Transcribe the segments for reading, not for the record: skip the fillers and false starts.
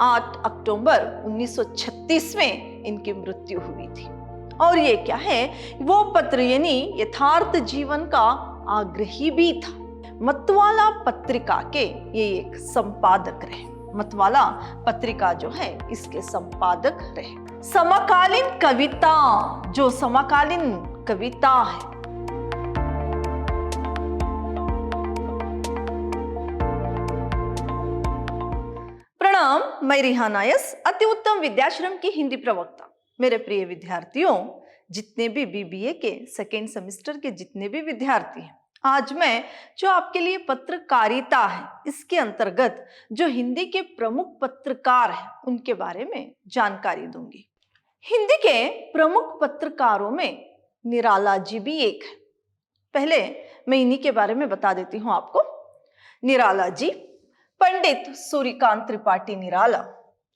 8 अक्टूबर 1936 में इनकी मृत्यु हुई थी। और ये क्या है, वो पत्र यानी यथार्थ जीवन का आग्रही भी था। मतवाला पत्रिका के ये एक संपादक रहे। मतवाला पत्रिका जो है इसके संपादक रहे। समकालीन कविता, जो समकालीन कविता है, प्रणाम, मैं रिहाना यस, अति उत्तम विद्याश्रम की हिंदी प्रवक्ता। मेरे प्रिय विद्यार्थियों, जितने भी बीबीए के सेकेंड सेमेस्टर के जितने भी विद्यार्थी हैं, आज मैं जो आपके लिए पत्रकारिता है इसके अंतर्गत जो हिंदी के प्रमुख पत्रकार हैं उनके बारे में जानकारी दूंगी। हिंदी के प्रमुख पत्रकारों में निराला जी भी एक है। पहले मैं इन्हीं के बारे में बता देती हूँ आपको। निराला जी पंडित सूर्यकांत त्रिपाठी निराला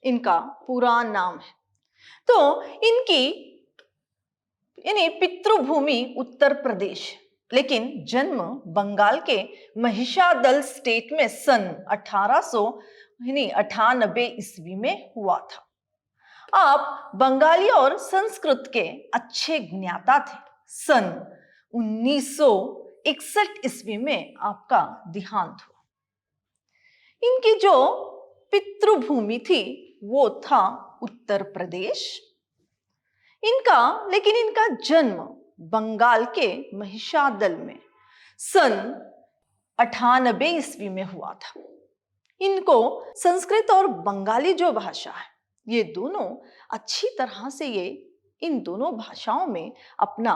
इनका पूरा नाम है। तो इनकी पितृभूमि उत्तर प्रदेश, लेकिन जन्म बंगाल के महिषादल स्टेट में सन 1898 ईस्वी में हुआ था। आप बंगाली और संस्कृत के अच्छे ज्ञाता थे। सन 1961 ईस्वी में आपका देहांत हुआ। इनकी जो पितृभूमि थी वो था उत्तर प्रदेश लेकिन इनका जन्म बंगाल के महिषादल में सन 98 ईस्वी में हुआ था। इनको संस्कृत और बंगाली जो भाषा है ये दोनों अच्छी तरह से इन दोनों भाषाओं में अपना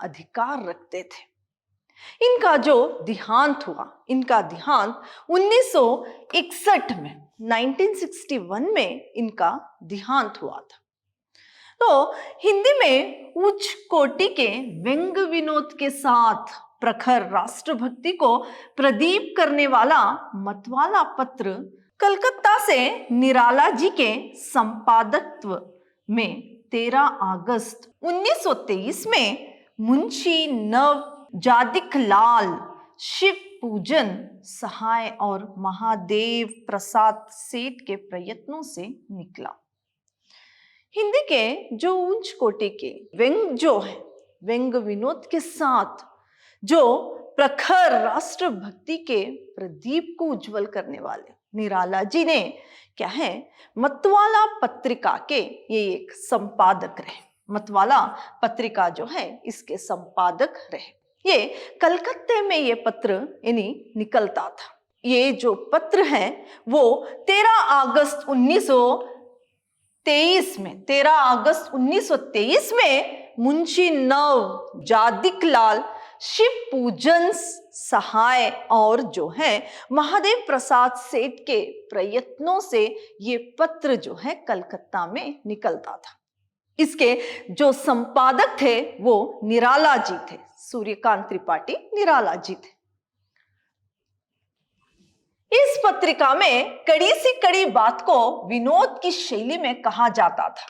अधिकार रखते थे। इनका जो देहांत हुआ, इनका देहांत 1961 में इनका देहांत हुआ था। तो हिंदी में उच्च कोटि के व्यंग विनोद के साथ प्रखर राष्ट्रभक्ति को प्रदीप करने वाला मतवाला पत्र कलकत्ता से निराला जी के संपादकत्व में 13 अगस्त 1923 में मुंशी नवजादिक लाल शिव पूजन सहाय और महादेव प्रसाद सेठ के प्रयत्नों से निकला। हिंदी के जो उच्च कोटि के व्यंग विनोद के साथ जो प्रखर राष्ट्रभक्ति के प्रदीप को उज्जवल करने वाले निराला जी ने मतवाला पत्रिका के ये एक संपादक रहे। मतवाला पत्रिका जो है इसके संपादक रहे। ये कलकत्ते में ये पत्र निकलता था। ये जो पत्र है वो 13 अगस्त 1923 में मुंशी नवजादिक लाल शिव पूजन सहाय और जो है महादेव प्रसाद सेठ के प्रयत्नों से ये पत्र जो है कलकत्ता में निकलता था। इसके जो संपादक थे वो निराला जी थे, सूर्यकांत त्रिपाठी निराला जी थे। इस पत्रिका में कड़ी से कड़ी बात को विनोद की शैली में कहा जाता था।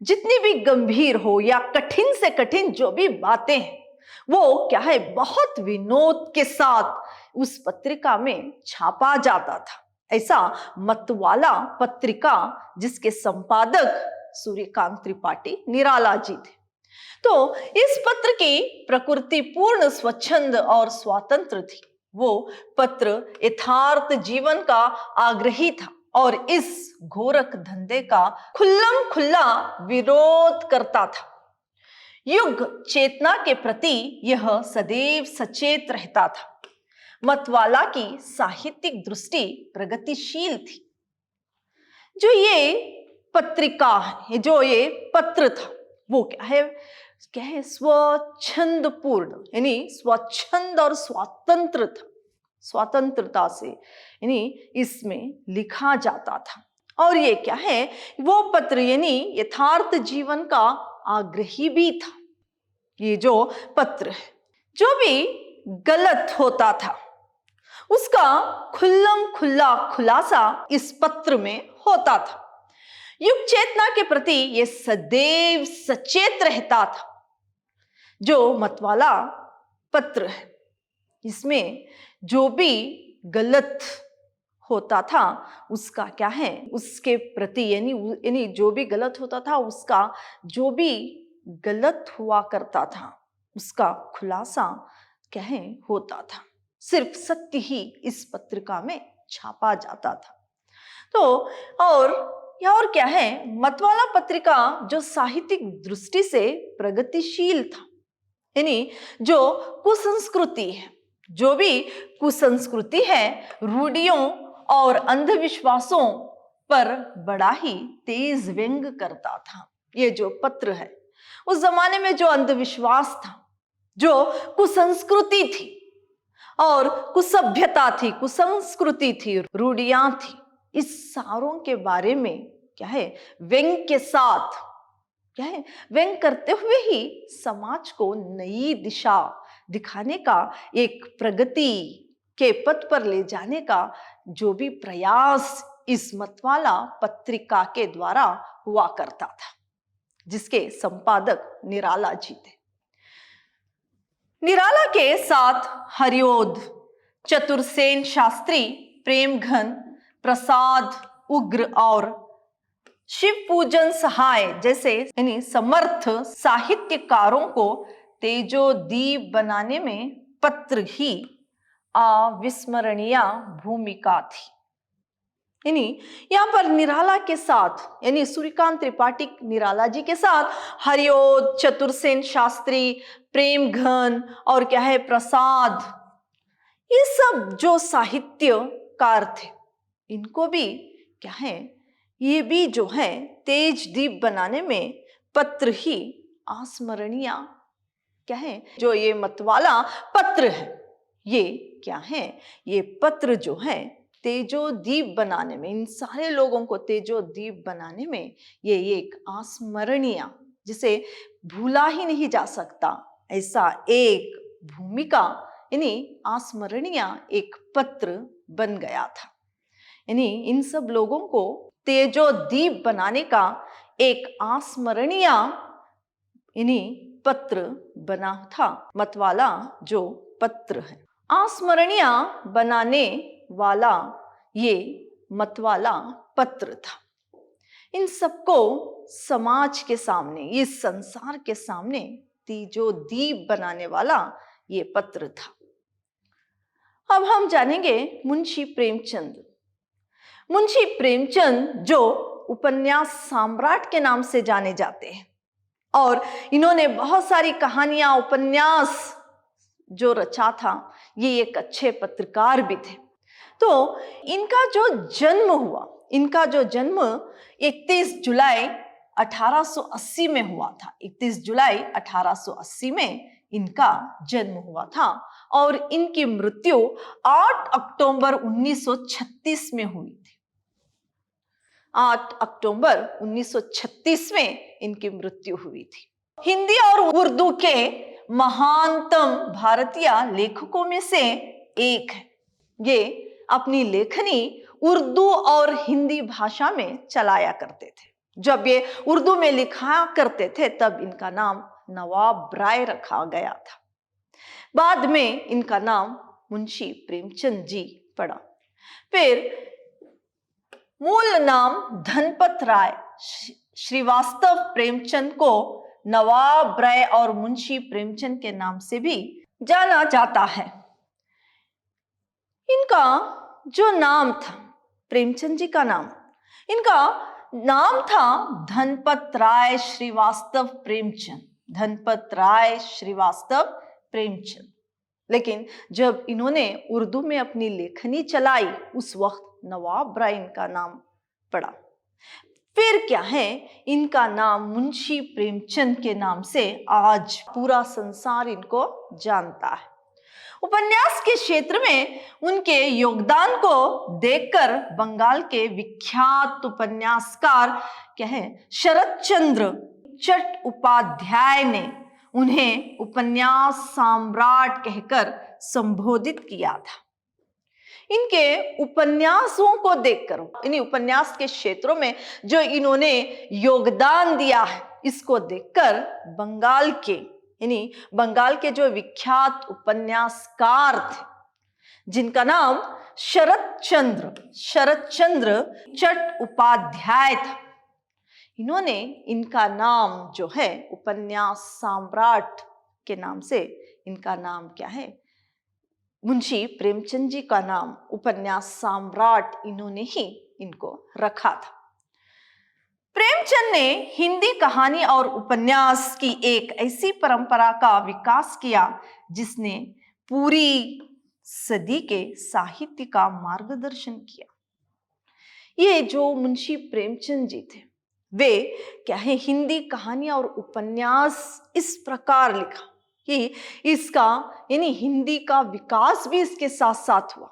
जितनी भी गंभीर हो या कठिन से कठिन जो भी बातें हैं वो बहुत विनोद के साथ उस पत्रिका में छापा जाता था। ऐसा मतवाला पत्रिका जिसके संपादक सूर्यकांत त्रिपाठी निराला जी थे। तो इस पत्र की प्रकृति पूर्ण स्वच्छंद और स्वतंत्र थी। वो पत्र यथार्थ जीवन का आग्रही था और इस घोरक धंधे का खुल्लम खुल्ला विरोध करता था। युग चेतना के प्रति यह सदैव सचेत रहता था। मतवाला की साहित्यिक दृष्टि प्रगतिशील थी। जो ये पत्रिका है, जो ये पत्र था वो स्वच्छंदपूर्ण यानी स्वच्छंद और स्वतंत्र था। स्वतंत्रता से इसमें लिखा जाता था। और ये वो पत्र यथार्थ जीवन का आग्रही भी था। ये जो पत्र है, जो भी गलत होता था उसका खुल्लम खुल्ला खुलासा इस पत्र में होता था। युग चेतना के प्रति ये सदैव सचेत रहता था। जो मतवाला पत्र है इसमें जो भी गलत होता था उसका क्या है, उसके प्रति यानी जो भी गलत होता था, उसका जो भी गलत हुआ करता था उसका खुलासा क्या है होता था। सिर्फ सत्य ही इस पत्रिका में छापा जाता था। तो और क्या है, मतवाला पत्रिका जो साहित्यिक दृष्टि से प्रगतिशील था, यानी जो कुसंस्कृति है, जो भी कुसंस्कृति है, रूढ़ियों और अंधविश्वासों पर बड़ा ही तेज व्यंग करता था। ये जो पत्र है, उस जमाने में जो अंधविश्वास था, जो कुसंस्कृति थी और कुसभ्यता थी, कुसंस्कृति थी, रूढ़ियां थी, इस सारों के बारे में क्या है, व्यंग के साथ क्या है, व्यंग करते हुए ही समाज को नई दिशा दिखाने का, एक प्रगति के पथ पर ले जाने का जो भी प्रयास इस मतवाला पत्रिका के द्वारा हुआ करता था, जिसके संपादक निराला जी थे। निराला के साथ हरिओद, चतुरसेन शास्त्री, प्रेमघन, प्रसाद उग्र और शिव पूजन सहाय जैसे यानी समर्थ साहित्यकारों को तेजोदीप बनाने में पत्र ही अविस्मरणीय भूमिका थी। यानी यहाँ पर निराला के साथ, यानी सूर्यकांत त्रिपाठी निराला जी के साथ हरिओद, चतुरसेन शास्त्री, प्रेमघन और क्या है प्रसाद, ये सब जो साहित्यकार थे, इनको भी क्या है, ये भी जो है तेज दीप बनाने में पत्र ही अस्मरणीय क्या है, जो ये मतवाला पत्र है, ये क्या है, ये पत्र जो है तेजोदीप बनाने में, इन सारे लोगों को तेजोदीप बनाने में ये एक अस्मरणीय, जिसे भूला ही नहीं जा सकता, ऐसा एक भूमिका यानी अस्मरणीय एक पत्र बन गया था। यानी इन सब लोगों को तेजोदीप बनाने का एक अस्मरणीय यानी पत्र बना था मतवाला जो पत्र है। अस्मरणीय बनाने वाला ये मतवाला पत्र था। इन सबको समाज के सामने, इस संसार के सामने तेजोदीप बनाने वाला ये पत्र था। अब हम जानेंगे मुंशी प्रेमचंद। मुंशी प्रेमचंद जो उपन्यास सम्राट के नाम से जाने जाते हैं और इन्होंने बहुत सारी कहानियां, उपन्यास जो रचा था, ये एक अच्छे पत्रकार भी थे। तो इनका जो जन्म 31 जुलाई 1880 में हुआ था। 31 जुलाई 1880 में इनका जन्म हुआ था और इनकी मृत्यु 8 अक्टूबर 1936 में हुई थी। 8 अक्टूबर 1936 में इनकी मृत्यु हुई थी। हिंदी और उर्दू के महानतम भारतीय लेखकों में से एक है। ये अपनी लेखनी उर्दू और हिंदी भाषा में चलाया करते थे। जब ये उर्दू में लिखा करते थे तब इनका नाम नवाब राय रखा गया था। बाद में इनका नाम मुंशी प्रेमचंद जी पड़ा। फिर मूल नाम धनपत राय श्रीवास्तव प्रेमचंद को नवाब राय और मुंशी प्रेमचंद के नाम से भी जाना जाता है। इनका जो नाम था, प्रेमचंद जी का नाम, इनका नाम था धनपत राय श्रीवास्तव प्रेमचंद, धनपत राय श्रीवास्तव प्रेमचंद। लेकिन जब इन्होंने उर्दू में अपनी लेखनी चलाई उस वक्त नवाब राय इनका नाम पड़ा। फिर क्या है, इनका नाम मुंशी प्रेमचंद के नाम से आज पूरा संसार इनको जानता है। उपन्यास के क्षेत्र में उनके योगदान को देखकर बंगाल के विख्यात उपन्यासकार क्या है शरद चंद्र चट्टोपाध्याय ने उन्हें उपन्यास सम्राट कहकर संबोधित किया था। इनके उपन्यासों को देखकर, इन्हीं उपन्यास के क्षेत्रों में जो इन्होंने योगदान दिया है, इसको देखकर बंगाल के जो विख्यात उपन्यासकार थे जिनका नाम शरत चंद्र चट्टोपाध्याय था। इन्होंने इनका नाम जो है उपन्यास सम्राट के नाम से, इनका नाम क्या है, मुंशी प्रेमचंद जी का नाम उपन्यास सम्राट इन्होंने ही इनको रखा था। प्रेमचंद ने हिंदी कहानी और उपन्यास की एक ऐसी परंपरा का विकास किया जिसने पूरी सदी के साहित्य का मार्गदर्शन किया। ये जो मुंशी प्रेमचंद जी थे, वे क्या है, हिंदी कहानी और उपन्यास इस प्रकार लिखा कि इसका यानी हिंदी का विकास भी इसके साथ साथ हुआ,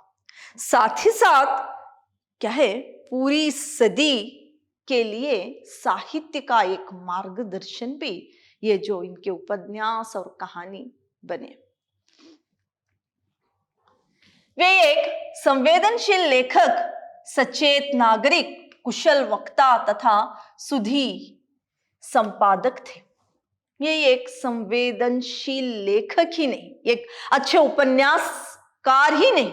साथ ही साथ क्या है, पूरी सदी के लिए साहित्य का एक मार्गदर्शन भी ये जो इनके उपन्यास और कहानी बने। वे एक संवेदनशील लेखक, सचेत नागरिक, कुशल वक्ता तथा सुधी संपादक थे। ये एक संवेदनशील लेखक ही नहीं, एक अच्छे उपन्यासकार ही नहीं,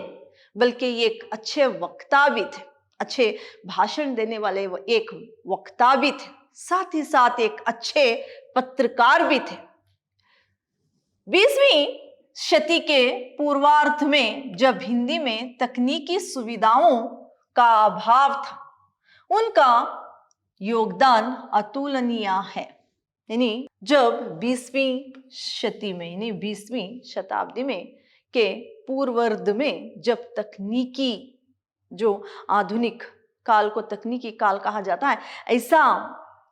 बल्कि ये एक अच्छे वक्ता भी थे, अच्छे भाषण देने वाले एक वक्ता भी थे, साथ ही साथ एक अच्छे पत्रकार भी थे। 20वीं शती के पूर्वार्ध में जब हिंदी में तकनीकी सुविधाओं का अभाव था, उनका योगदान अतुलनीय है। यानी जब 20वीं शती में, यानी 20वीं शताब्दी में के पूर्वार्ध में जब तकनीकी, जो आधुनिक काल को तकनीकी काल कहा जाता है, ऐसा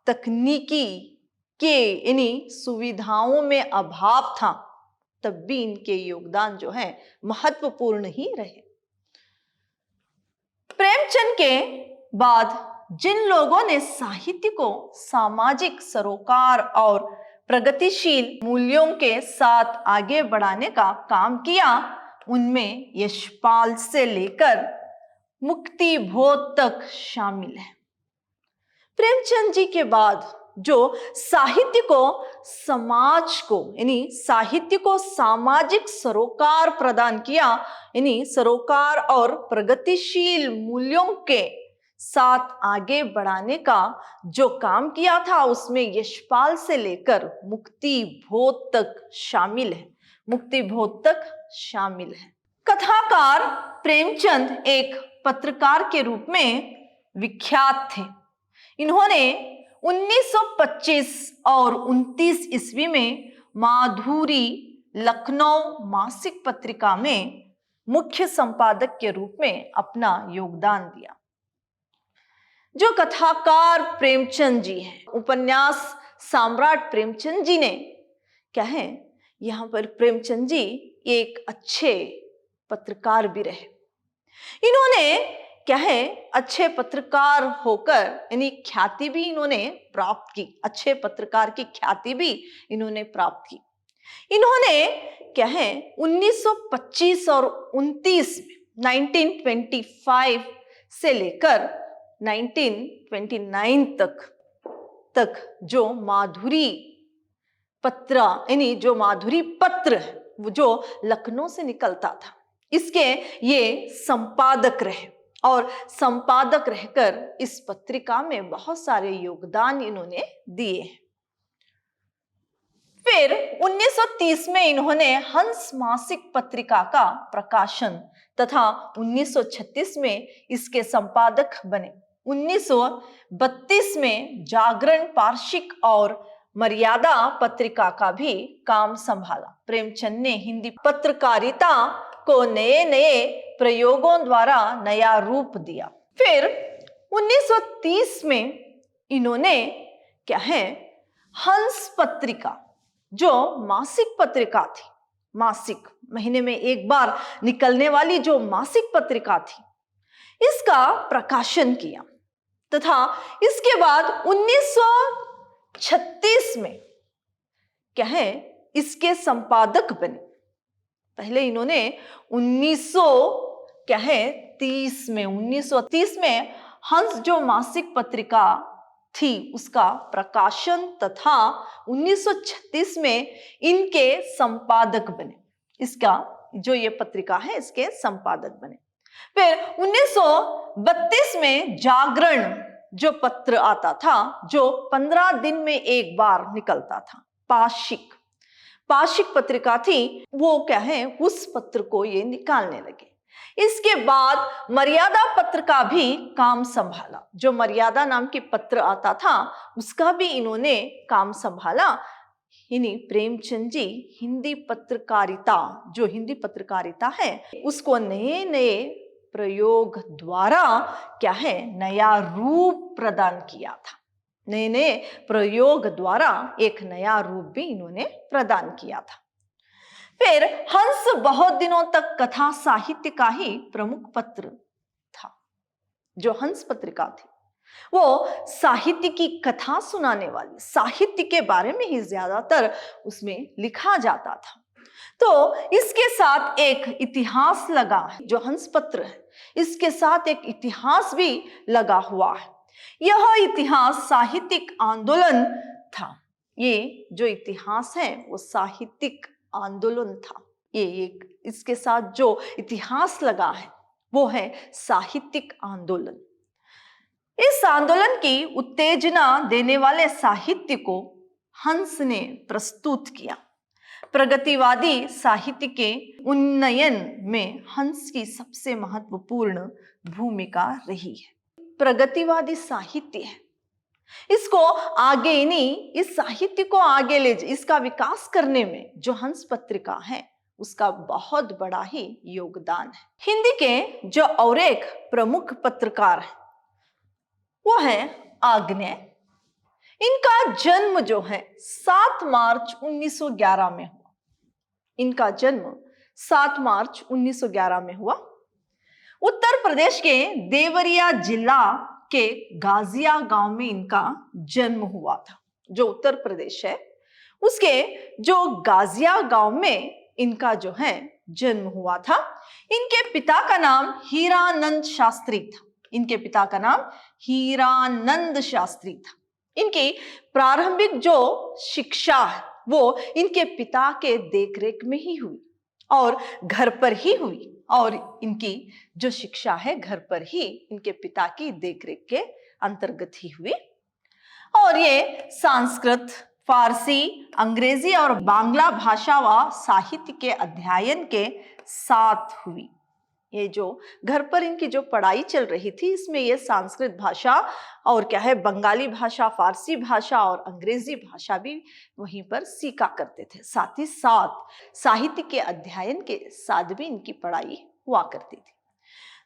तकनीकी के यानी सुविधाओं में अभाव था, तब भी इनके योगदान जो है महत्वपूर्ण ही रहे। प्रेमचंद के बाद जिन लोगों ने साहित्य को सामाजिक सरोकार और प्रगतिशील मूल्यों के साथ आगे बढ़ाने का काम किया, उनमें यशपाल से लेकर मुक्तिबोध तक शामिल है। प्रेमचंद जी के बाद जो साहित्य को समाज को, यानी साहित्य को सामाजिक सरोकार प्रदान किया, यानी सरोकार और प्रगतिशील मूल्यों के साथ आगे बढ़ाने का जो काम किया था, उसमें यशपाल से लेकर मुक्तिबोध तक शामिल है, मुक्तिबोध तक शामिल है। कथाकार प्रेमचंद एक पत्रकार के रूप में विख्यात थे। इन्होंने 1925 और 29 ईस्वी में माधुरी लखनऊ मासिक पत्रिका में मुख्य संपादक के रूप में अपना योगदान दिया। जो कथाकार प्रेमचंद जी हैं, उपन्यास सम्राट प्रेमचंद जी ने क्या है, यहाँ पर प्रेमचंद जी एक अच्छे पत्रकार भी रहे। इन्होंने क्या है, अच्छे पत्रकार होकर यानी ख्याति भी इन्होंने प्राप्त की, अच्छे पत्रकार की ख्याति भी इन्होंने प्राप्त की। इन्होंने क्या है 1925 और 29 में 1925 से लेकर 1929 तक जो माधुरी पत्र, यानी जो माधुरी पत्र है, वो जो लखनऊ से निकलता था, इसके ये संपादक रहे और संपादक रहकर इस पत्रिका में बहुत सारे योगदान इन्होंने दिए हैं। फिर 1930 में इन्होंने हंस मासिक पत्रिका का प्रकाशन तथा 1936 में इसके संपादक बने। 1932 में जागरण पार्षिक और मर्यादा पत्रिका का भी काम संभाला। प्रेमचंद ने हिंदी पत्रकारिता को नए नए प्रयोगों द्वारा नया रूप दिया। फिर 1930 में इन्होंने क्या है हंस पत्रिका, जो मासिक पत्रिका थी, मासिक महीने में एक बार निकलने वाली जो मासिक पत्रिका थी, इसका प्रकाशन किया तथा इसके बाद 1936 में क्या है इसके संपादक बने। पहले इन्होंने 1930 में हंस जो मासिक पत्रिका थी उसका प्रकाशन तथा 1936 में इनके संपादक बने। इसका जो ये पत्रिका है इसके संपादक बने। फिर 1932 में जागरण जो पत्र आता था, जो 15 दिन में एक बार निकलता था, पाक्षिक पत्रिका थी, वो क्या है, उस पत्र को ये निकालने लगे। इसके बाद मर्यादा पत्र का भी काम संभाला। जो मर्यादा नाम की पत्र आता था उसका भी इन्होंने काम संभाला। इन्हीं प्रेमचंद जी हिंदी पत्रकारिता है उसको नए नए प्रयोग द्वारा क्या है, नया रूप प्रदान किया था। नए नए प्रयोग द्वारा एक नया रूप भी इन्होंने प्रदान किया था। फिर हंस बहुत दिनों तक कथा साहित्य का ही प्रमुख पत्र था। जो हंस पत्रिका थी वो साहित्य की कथा सुनाने वाली, साहित्य के बारे में ही ज्यादातर उसमें लिखा जाता था। तो इसके साथ एक इतिहास लगा है। जो हंस पत्र है इसके साथ एक इतिहास भी लगा हुआ है। यह इतिहास साहित्यिक आंदोलन था। ये जो इतिहास है वो साहित्यिक आंदोलन था। ये एक इसके साथ जो इतिहास लगा है वो है साहित्यिक आंदोलन। इस आंदोलन की उत्तेजना देने वाले साहित्य को हंस ने प्रस्तुत किया। प्रगतिवादी साहित्य के उन्नयन में हंस की सबसे महत्वपूर्ण भूमिका रही है। प्रगतिवादी साहित्य है, इसको आगे इस साहित्य को आगे ले इसका विकास करने में जो हंस पत्रिका है उसका बहुत बड़ा ही योगदान है। हिंदी के जो और एक प्रमुख पत्रकार है वो है आग्नेय। इनका जन्म जो है 7 मार्च 1911 में हुआ। इनका जन्म 7 मार्च 1911 में हुआ। उत्तर प्रदेश के देवरिया जिला के गाजिया गांव में इनका जन्म हुआ था। जो उत्तर प्रदेश है उसके जो गाजिया गांव में इनका जो है जन्म हुआ था। इनके पिता का नाम हीरानंद शास्त्री था। इनके पिता का नाम हीरानंद शास्त्री था। इनकी प्रारंभिक जो शिक्षा है वो इनके पिता के देखरेख में ही हुई और घर पर ही हुई। और इनकी जो शिक्षा है घर पर ही इनके पिता की देखरेख के अंतर्गत ही हुई। और ये संस्कृत, फारसी, अंग्रेजी और बांग्ला भाषा व साहित्य के अध्ययन के साथ हुई। ये जो घर पर इनकी जो पढ़ाई चल रही थी इसमें ये संस्कृत भाषा और क्या है, बंगाली भाषा, फारसी भाषा और अंग्रेजी भाषा भी वहीं पर सीखा करते थे। साथ ही साथ साहित्य के अध्ययन के साथ भी इनकी पढ़ाई हुआ करती थी।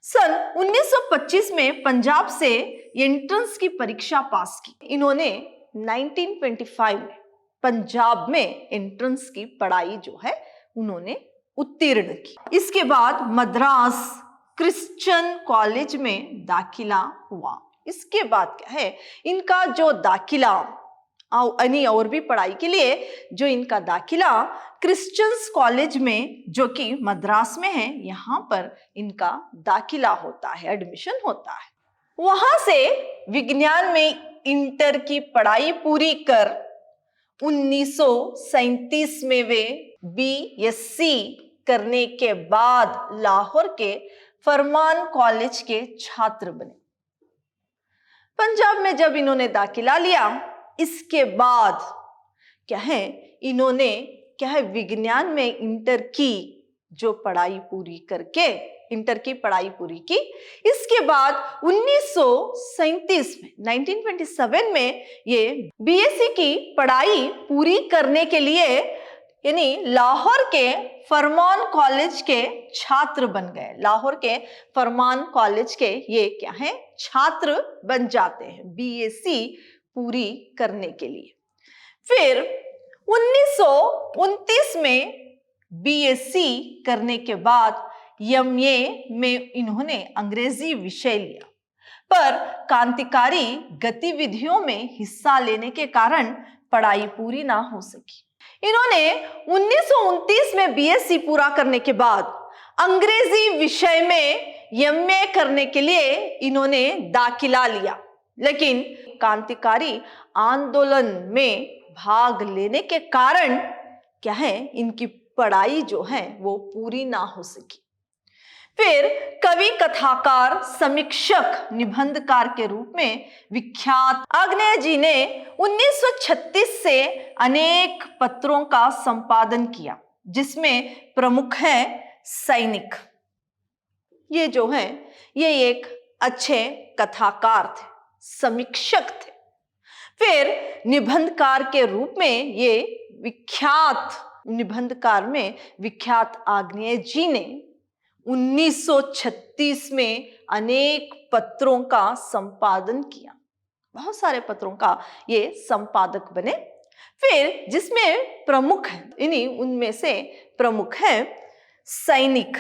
सन 1925 में पंजाब से एंट्रेंस की परीक्षा पास की। इन्होंने 1925 में पंजाब में एंट्रेंस की पढ़ाई जो है उन्होंने उत्तीर्ण की। इसके बाद मद्रास क्रिश्चियन कॉलेज में दाखिला हुआ। इसके बाद क्या है, इनका जो दाखिला और भी पढ़ाई के लिए जो इनका दाखिला क्रिश्चियंस कॉलेज में जो कि मद्रास में है, यहाँ पर इनका दाखिला होता है, एडमिशन होता है। वहां से विज्ञान में इंटर की पढ़ाई पूरी कर 1937 में वे बीएससी करने के बाद लाहौर के फरमान कॉलेज के छात्र बने। पंजाब में जब इन्होंने दाखिला लिया इसके बाद क्या है, इन्होंने क्या है विज्ञान में इंटर की जो पढ़ाई पूरी करके इंटर की पढ़ाई पूरी की। इसके बाद 1937 में 1927 में ये बीएससी की पढ़ाई पूरी करने के लिए यानी लाहौर के फरमान कॉलेज के छात्र बन गए। लाहौर के फरमान कॉलेज के ये क्या है, छात्र बन जाते हैं बीएससी पूरी करने के लिए। फिर 1929 में बीएससी करने के बाद एमए में इन्होंने अंग्रेजी विषय लिया, पर क्रांतिकारी गतिविधियों में हिस्सा लेने के कारण पढ़ाई पूरी ना हो सकी। इन्होंने 1929 में बीएससी पूरा करने के बाद अंग्रेजी विषय में एमए करने के लिए इन्होंने दाखिला लिया, लेकिन क्रांतिकारी आंदोलन में भाग लेने के कारण क्या है, इनकी पढ़ाई जो है वो पूरी ना हो सकी। फिर कवि, कथाकार, समीक्षक, निबंधकार के रूप में विख्यात आग्नेय जी ने 1936 से अनेक पत्रों का संपादन किया, जिसमें प्रमुख है सैनिक। ये जो है ये एक अच्छे कथाकार थे, समीक्षक थे। फिर निबंधकार के रूप में ये विख्यात निबंधकार में विख्यात आग्नेय जी ने 1936 में अनेक पत्रों का संपादन किया, बहुत सारे पत्रों का ये संपादक बने। फिर जिसमें प्रमुख है, इन्हीं उनमें से प्रमुख है सैनिक,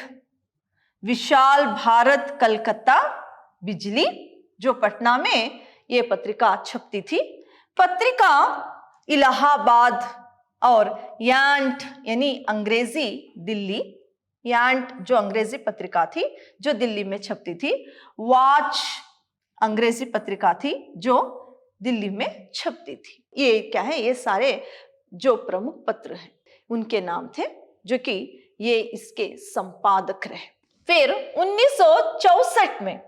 विशाल भारत, कलकत्ता, बिजली, जो पटना में ये पत्रिका छपती थी, पत्रिका इलाहाबाद, और यांट यानी अंग्रेजी दिल्ली, यांट जो अंग्रेजी पत्रिका थी जो दिल्ली में छपती थी, वाच अंग्रेजी पत्रिका थी जो दिल्ली में छपती थी। ये क्या है, ये सारे जो प्रमुख पत्र हैं उनके नाम थे, जो कि ये इसके संपादक रहे। फिर 1964 में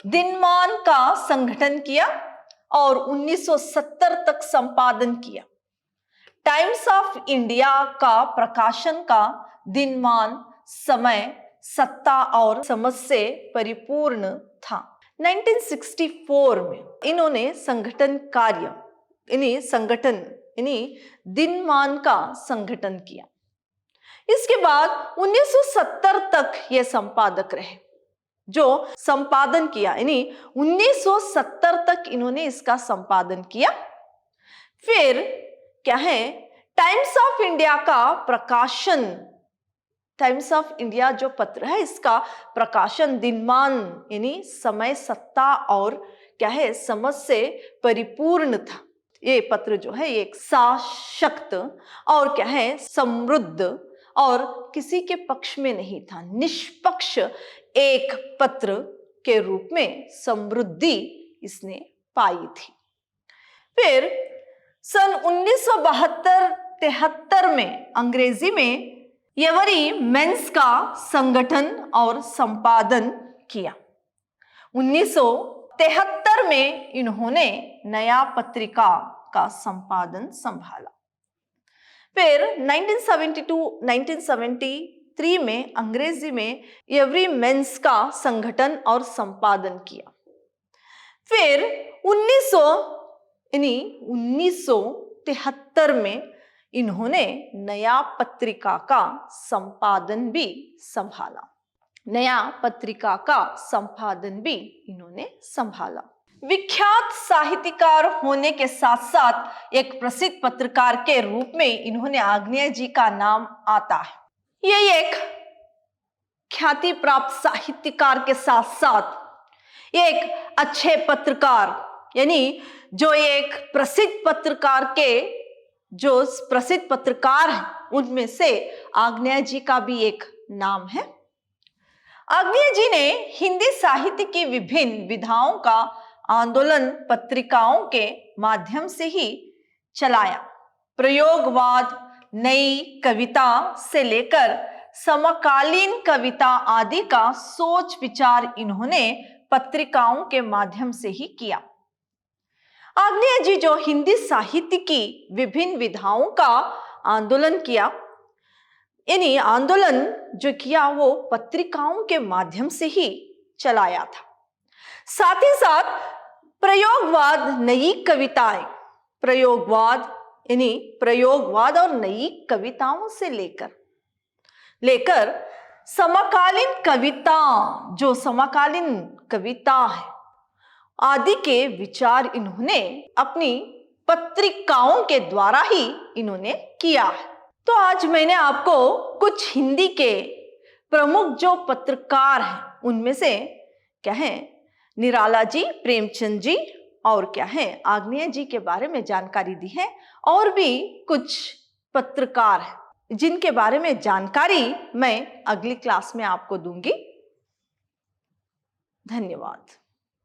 दिनमान का संगठन किया और 1970 तक संपादन किया। टाइम्स ऑफ इंडिया का प्रकाशन का दिनमान समय, सत्ता और समझ से परिपूर्ण था। 1964 में इन्होंने संगठन कार्य दिनमान का संगठन किया। इसके बाद 1970 तक ये संपादक रहे, जो संपादन किया, 1970 तक इन्होंने इसका संपादन किया। फिर क्या है, टाइम्स ऑफ इंडिया का प्रकाशन, टाइम्स ऑफ इंडिया जो पत्र है इसका प्रकाशन दिनमान यानी समय, सत्ता और क्या है समझ से परिपूर्ण था। ये पत्र जो है एक सशक्त और क्या है समृद्ध और किसी के पक्ष में नहीं था, निष्पक्ष एक पत्र के रूप में समृद्धि इसने पाई थी। फिर सन 1972-73 में अंग्रेजी में एवरी मेंस का संगठन और संपादन किया। 1973 में इन्होंने नया पत्रिका का संपादन संभाला। फिर 1973 में अंग्रेजी में एवरी मेंस का संगठन और संपादन किया। फिर 1973 में इन्होंने नया पत्रिका का संपादन भी संभाला। नया पत्रिका का संपादन भी इन्होंने संभाला। विख्यात साहित्यकार होने के साथ साथ एक प्रसिद्ध पत्रकार के रूप में इन्होंने आग्नेय जी का नाम आता है। ये एक ख्याति प्राप्त साहित्यकार के साथ साथ एक अच्छे पत्रकार, यानी जो एक प्रसिद्ध पत्रकार के जो प्रसिद्ध पत्रकार हैं उनमें से आग्नेय जी का भी एक नाम है। आग्नेय जी ने हिंदी साहित्य की विभिन्न विधाओं का आंदोलन पत्रिकाओं के माध्यम से ही चलाया। प्रयोगवाद, नई कविता से लेकर समकालीन कविता आदि का सोच विचार इन्होंने पत्रिकाओं के माध्यम से ही किया। आग्नेय जी जो हिंदी साहित्य की विभिन्न विधाओं का आंदोलन किया, यानी आंदोलन जो किया वो पत्रिकाओं के माध्यम से ही चलाया था। साथ ही साथ प्रयोगवाद, नई कविताएं, प्रयोगवाद यानी प्रयोगवाद और नई कविताओं से लेकर समकालीन कविता, जो समकालीन कविता है आदि के विचार इन्होंने अपनी पत्रिकाओं के द्वारा ही इन्होंने किया है। तो आज मैंने आपको कुछ हिंदी के प्रमुख जो पत्रकार हैं उनमें से क्या है निराला जी, प्रेमचंद जी और क्या है आग्नेय जी के बारे में जानकारी दी है। और भी कुछ पत्रकार हैं जिनके बारे में जानकारी मैं अगली क्लास में आपको दूंगी। धन्यवाद।